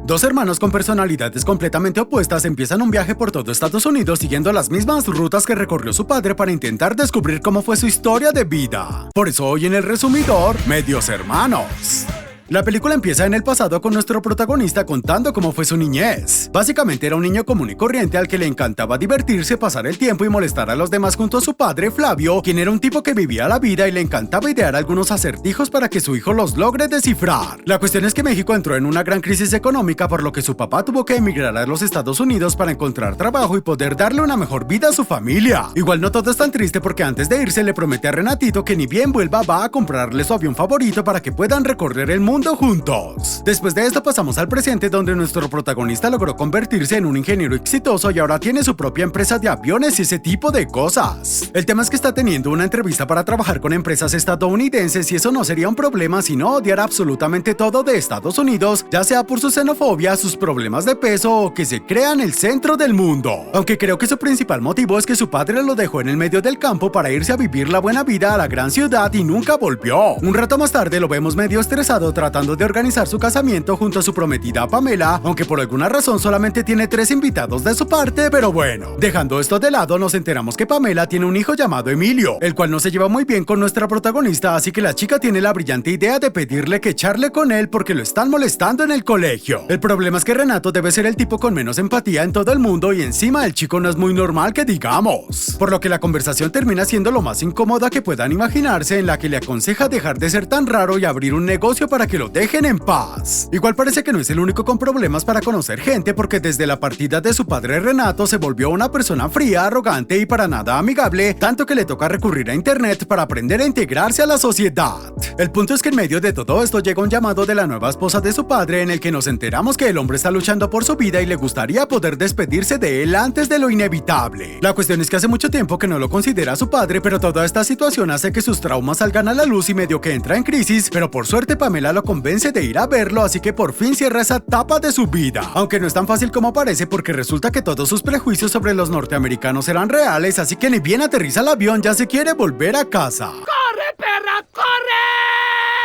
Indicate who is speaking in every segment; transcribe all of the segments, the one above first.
Speaker 1: Dos hermanos con personalidades completamente opuestas empiezan un viaje por todo Estados Unidos siguiendo las mismas rutas que recorrió su padre para intentar descubrir cómo fue su historia de vida. Por eso hoy en el resumidor, Medios Hermanos. La película empieza en el pasado con nuestro protagonista contando cómo fue su niñez. Básicamente era un niño común y corriente al que le encantaba divertirse, pasar el tiempo y molestar a los demás junto a su padre, Flavio, quien era un tipo que vivía la vida y le encantaba idear algunos acertijos para que su hijo los logre descifrar. La cuestión es que México entró en una gran crisis económica, por lo que su papá tuvo que emigrar a los Estados Unidos para encontrar trabajo y poder darle una mejor vida a su familia. Igual no todo es tan triste porque antes de irse le promete a Renatito que ni bien vuelva va a comprarle su avión favorito para que puedan recorrer el mundo juntos. Después de esto pasamos al presente, donde nuestro protagonista logró convertirse en un ingeniero exitoso y ahora tiene su propia empresa de aviones y ese tipo de cosas. El tema es que está teniendo una entrevista para trabajar con empresas estadounidenses y eso no sería un problema si no odiara absolutamente todo de Estados Unidos, ya sea por su xenofobia, sus problemas de peso o que se crea en el centro del mundo. Aunque creo que su principal motivo es que su padre lo dejó en el medio del campo para irse a vivir la buena vida a la gran ciudad y nunca volvió. Un rato más tarde lo vemos medio estresado tratando de organizar su casamiento junto a su prometida Pamela, aunque por alguna razón solamente tiene 3 invitados de su parte, pero bueno. Dejando esto de lado, nos enteramos que Pamela tiene un hijo llamado Emilio, el cual no se lleva muy bien con nuestra protagonista, así que la chica tiene la brillante idea de pedirle que charle con él porque lo están molestando en el colegio. El problema es que Renato debe ser el tipo con menos empatía en todo el mundo y encima el chico no es muy normal que digamos. Por lo que la conversación termina siendo lo más incómoda que puedan imaginarse, en la que le aconseja dejar de ser tan raro y abrir un negocio para que lo dejen en paz. Igual parece que no es el único con problemas para conocer gente, porque desde la partida de su padre Renato se volvió una persona fría, arrogante y para nada amigable, tanto que le toca recurrir a internet para aprender a integrarse a la sociedad. El punto es que en medio de todo esto llega un llamado de la nueva esposa de su padre, en el que nos enteramos que el hombre está luchando por su vida y le gustaría poder despedirse de él antes de lo inevitable. La cuestión es que hace mucho tiempo que no lo considera su padre, pero toda esta situación hace que sus traumas salgan a la luz y medio que entra en crisis, pero por suerte Pamela lo convence de ir a verlo, así que por fin cierra esa etapa de su vida. Aunque no es tan fácil como parece, porque resulta que todos sus prejuicios sobre los norteamericanos eran reales, así que ni bien aterriza el avión ya se quiere volver a casa.
Speaker 2: ¡Corre, perra, corre!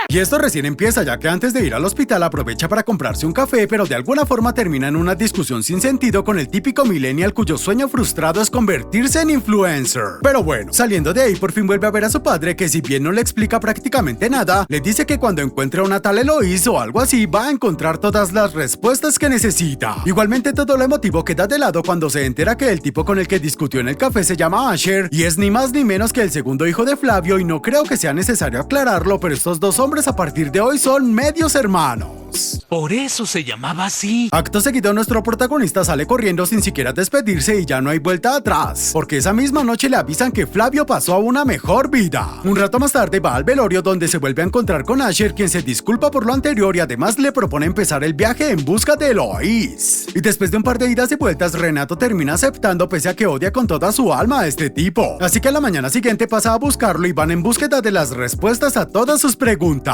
Speaker 1: Y esto recién empieza, ya que antes de ir al hospital aprovecha para comprarse un café, pero de alguna forma termina en una discusión sin sentido con el típico millennial cuyo sueño frustrado es convertirse en influencer. Pero bueno, saliendo de ahí por fin vuelve a ver a su padre, que si bien no le explica prácticamente nada, le dice que cuando encuentre a una tal Eloís o algo así va a encontrar todas las respuestas que necesita. Igualmente todo lo emotivo queda de lado cuando se entera que el tipo con el que discutió en el café se llama Asher y es ni más ni menos que el segundo hijo de Flavio, y no creo que sea necesario aclararlo, pero estos dos hombres a partir de hoy son medios hermanos.
Speaker 2: Por eso se llamaba así.
Speaker 1: Acto seguido nuestro protagonista sale corriendo sin siquiera despedirse y ya no hay vuelta atrás, porque esa misma noche le avisan que Flavio pasó a una mejor vida. Un rato más tarde va al velorio, donde se vuelve a encontrar con Asher, quien se disculpa por lo anterior y además le propone empezar el viaje en busca de Eloís. Y después de un par de idas y vueltas, Renato termina aceptando pese a que odia con toda su alma a este tipo. Así que a la mañana siguiente pasa a buscarlo y van en búsqueda de las respuestas a todas sus preguntas.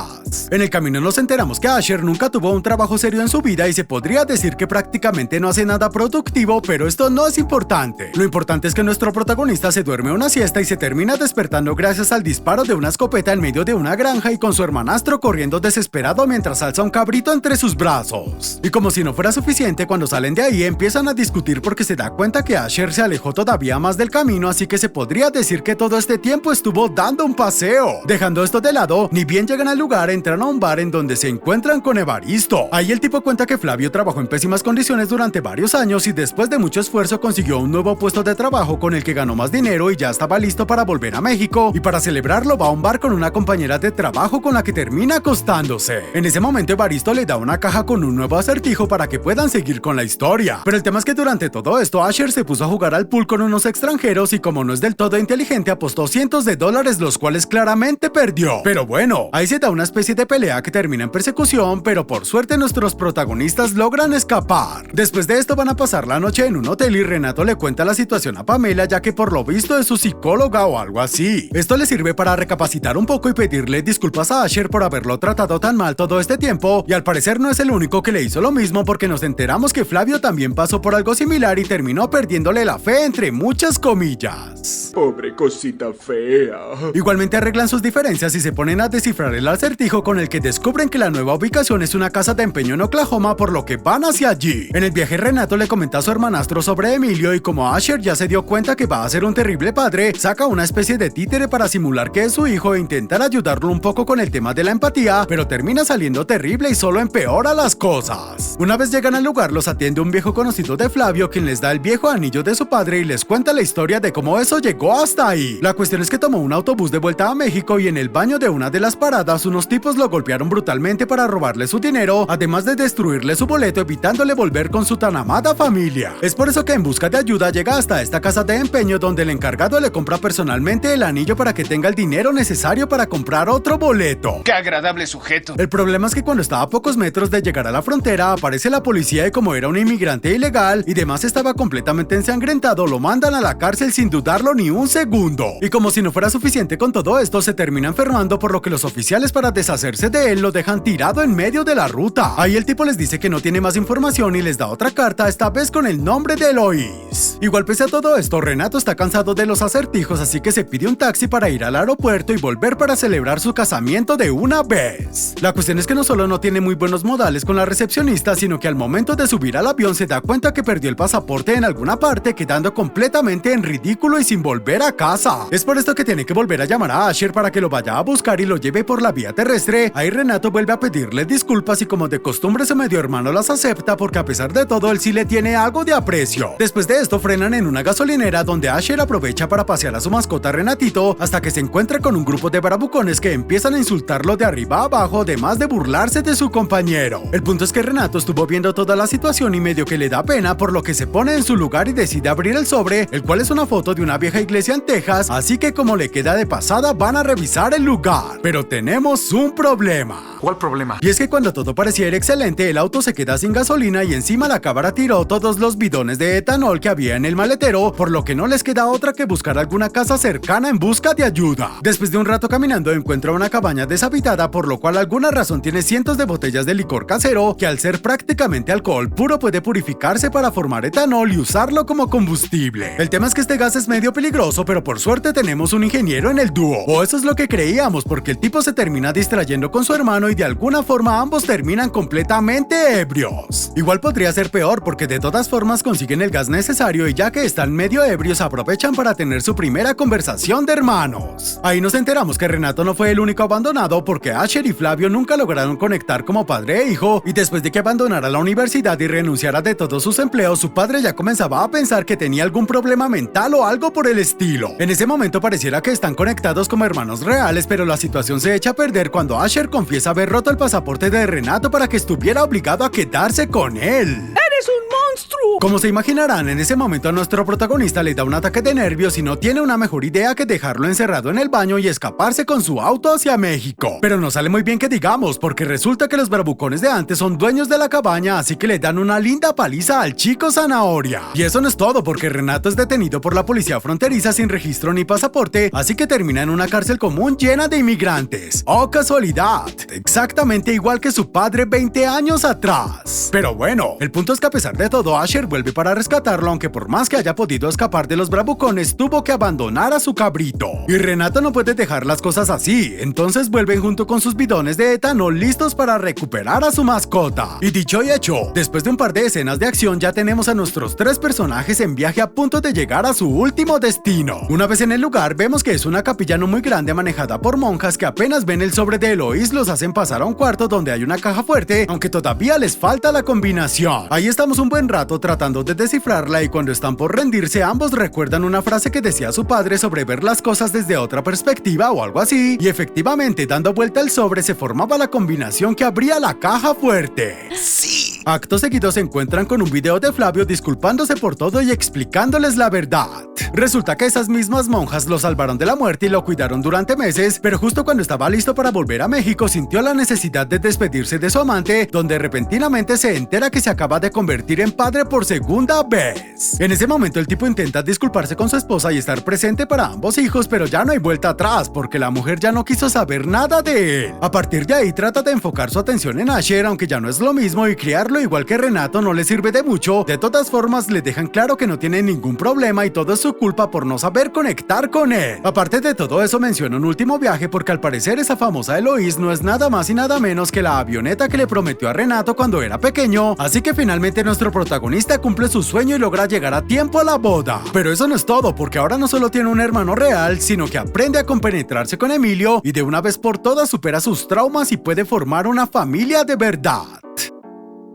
Speaker 1: En el camino nos enteramos que Asher nunca tuvo un trabajo serio en su vida y se podría decir que prácticamente no hace nada productivo, pero esto no es importante. Lo importante es que nuestro protagonista se duerme una siesta y se termina despertando gracias al disparo de una escopeta en medio de una granja y con su hermanastro corriendo desesperado mientras alza un cabrito entre sus brazos. Y como si no fuera suficiente, cuando salen de ahí empiezan a discutir porque se da cuenta que Asher se alejó todavía más del camino, así que se podría decir que todo este tiempo estuvo dando un paseo. Dejando esto de lado, ni bien llegan al lugar, entran a un bar en donde se encuentran con Evaristo. Ahí el tipo cuenta que Flavio trabajó en pésimas condiciones durante varios años y después de mucho esfuerzo consiguió un nuevo puesto de trabajo con el que ganó más dinero y ya estaba listo para volver a México, y para celebrarlo va a un bar con una compañera de trabajo con la que termina acostándose. En ese momento Evaristo le da una caja con un nuevo acertijo para que puedan seguir con la historia. Pero el tema es que durante todo esto Asher se puso a jugar al pool con unos extranjeros y como no es del todo inteligente apostó cientos de dólares, los cuales claramente perdió. Pero bueno, ahí se da una especie de pelea que termina en persecución, pero por suerte nuestros protagonistas logran escapar. Después de esto van a pasar la noche en un hotel y Renato le cuenta la situación a Pamela, ya que por lo visto es su psicóloga o algo así. Esto le sirve para recapacitar un poco y pedirle disculpas a Asher por haberlo tratado tan mal todo este tiempo, y al parecer no es el único que le hizo lo mismo, porque nos enteramos que Flavio también pasó por algo similar y terminó perdiéndole la fe entre muchas comillas.
Speaker 3: Pobre cosita fea.
Speaker 1: Igualmente arreglan sus diferencias y se ponen a descifrar el acertijo con el que descubren que la nueva ubicación es una casa de empeño en Oklahoma, por lo que van hacia allí. En el viaje, Renato le comenta a su hermanastro sobre Emilio y como Asher ya se dio cuenta que va a ser un terrible padre, saca una especie de títere para simular que es su hijo e intentar ayudarlo un poco con el tema de la empatía, pero termina saliendo terrible y solo empeora las cosas. Una vez llegan al lugar, los atiende un viejo conocido de Flavio, quien les da el viejo anillo de su padre y les cuenta la historia de cómo eso llegó hasta ahí. La cuestión es que tomó un autobús de vuelta a México y en el baño de una de las paradas unos tipos lo golpearon brutalmente para robarle su dinero, además de destruirle su boleto, evitándole volver con su tan amada familia. Es por eso que en busca de ayuda llega hasta esta casa de empeño donde el encargado le compra personalmente el anillo para que tenga el dinero necesario para comprar otro boleto.
Speaker 3: ¡Qué agradable sujeto!
Speaker 1: El problema es que cuando estaba a pocos metros de llegar a la frontera aparece la policía y como era un inmigrante ilegal y demás estaba completamente ensangrentado, lo mandan a la cárcel sin dudarlo ni un segundo. Y como si no fuera suficiente con todo esto, se termina enfermando, por lo que los oficiales, para deshacerse de él, lo dejan tirado en medio de la ruta. Ahí el tipo les dice que no tiene más información y les da otra carta, esta vez con el nombre de Eloís. Igual pese a todo esto, Renato está cansado de los acertijos, así que se pide un taxi para ir al aeropuerto y volver para celebrar su casamiento de una vez. La cuestión es que no solo no tiene muy buenos modales con la recepcionista, sino que al momento de subir al avión se da cuenta que perdió el pasaporte en alguna parte, quedando completamente en ridículo y sin volver a casa. Es por esto que tiene que volver a llamar a Asher para que lo vaya a buscar y lo lleve por la vía terrestre. Ahí Renato vuelve a pedirle disculpas y como de costumbre su medio hermano las acepta, porque a pesar de todo él sí le tiene algo de aprecio. Después de esto frenan en una gasolinera donde Asher aprovecha para pasear a su mascota Renatito hasta que se encuentra con un grupo de bravucones que empiezan a insultarlo de arriba a abajo, además de burlarse de su compañero. El punto es que Renato estuvo viendo toda la situación y medio que le da pena, por lo que se pone en su lugar y decide abrir el sobre, el cual es una foto de una vieja iglesia en Texas, así que como le queda de pasada van a revisar el lugar. Pero tenemos un problema.
Speaker 3: ¿Cuál problema?
Speaker 1: Y es que cuando todo pareciera excelente, el auto se queda sin gasolina y encima la cámara tiró todos los bidones de etanol que había en el maletero, por lo que no les queda otra que buscar alguna casa cercana en busca de ayuda. Después de un rato caminando encuentra una cabaña deshabitada, por lo cual alguna razón tiene cientos de botellas de licor casero que al ser prácticamente alcohol puro puede purificarse para formar etanol y usarlo como combustible. El tema es que este gas es medio peligroso, pero por suerte tenemos un ingeniero en el dúo, o eso es lo que creíamos, porque el tipo se termina distrayendo con su hermano y de alguna forma ambos terminan completamente ebrios. Igual podría ser peor, porque de todas formas consiguen el gas necesario y ya que están medio ebrios aprovechan para tener su primera conversación de hermanos. Ahí nos enteramos que Renato no fue el único abandonado, porque Asher y Flavio nunca lograron conectar como padre e hijo, y después de que abandonara la universidad y renunciara de todos sus empleos, su padre ya comenzaba a pensar que tenía algún problema mental o algo por el estilo. En ese momento pareciera que están conectados como hermanos reales, pero la situación se echa a perder cuando Asher confiesa haber roto el pasaporte de Renato para que estuviera obligado a quedarse con él.
Speaker 2: ¡Eres un monstruo!
Speaker 1: Como se imaginarán, en ese momento a nuestro protagonista le da un ataque de nervios y no tiene una mejor idea que dejarlo encerrado en el baño y escaparse con su auto hacia México. Pero no sale muy bien que digamos, porque resulta que los bravucones de antes son dueños de la cabaña, así que le dan una linda paliza al chico Zanahoria. Y eso no es todo, porque Renato es detenido por la policía fronteriza sin registro ni pasaporte, así que termina en una cárcel común llena de inmigrantes. ¡Oh, casualidad! Exactamente igual que su padre 20 años atrás. Pero bueno, el punto es que a pesar de todo, Asher vuelve para rescatarlo, aunque por más que haya podido escapar de los bravucones, tuvo que abandonar a su cabrito. Y Renato no puede dejar las cosas así, entonces vuelven junto con sus bidones de etanol listos para recuperar a su mascota. Y dicho y hecho, después de un par de escenas de acción ya tenemos a nuestros tres personajes en viaje a punto de llegar a su último destino. Una vez en el lugar, vemos que es una capilla no muy grande manejada por monjas que apenas ven el sobre de Eloís los hacen pasar a un cuarto donde hay una caja fuerte, aunque todavía les falta la combinación. Ahí estamos un buen rato tratando de descifrarla y cuando están por rendirse ambos recuerdan una frase que decía su padre sobre ver las cosas desde otra perspectiva o algo así, y efectivamente dando vuelta el sobre se formaba la combinación que abría la caja fuerte.
Speaker 2: ¡Sí!
Speaker 1: Acto seguido se encuentran con un video de Flavio disculpándose por todo y explicándoles la verdad. Resulta que esas mismas monjas lo salvaron de la muerte y lo cuidaron durante meses, pero justo cuando estaba listo para volver a México sintió la necesidad de despedirse de su amante, donde repentinamente se entera que se acaba de convertir en padre por segunda vez. En ese momento el tipo intenta disculparse con su esposa y estar presente para ambos hijos, pero ya no hay vuelta atrás porque la mujer ya no quiso saber nada de él. A partir de ahí trata de enfocar su atención en Asher, aunque ya no es lo mismo, y criarlo igual que Renato no le sirve de mucho. De todas formas le dejan claro que no tiene ningún problema y todo es su culpa por no saber conectar con él. Aparte de todo eso, menciona un último viaje porque al parecer esa famosa Eloise no es nada más y nada menos que la avioneta que le prometió a Renato cuando era pequeño, así que finalmente nuestro protagonista cumple su sueño y logra llegar a tiempo a la boda. Pero eso no es todo, porque ahora no solo tiene un hermano real, sino que aprende a compenetrarse con Emilio y de una vez por todas supera sus traumas y puede formar una familia de verdad.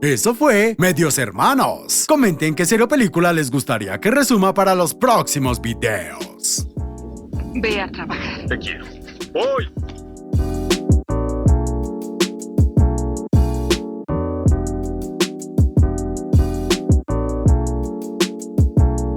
Speaker 1: Eso fue Medios Hermanos. Comenten qué serie o película les gustaría que resuma para los próximos videos.
Speaker 3: Ve a trabajar.
Speaker 4: Te quiero. Voy.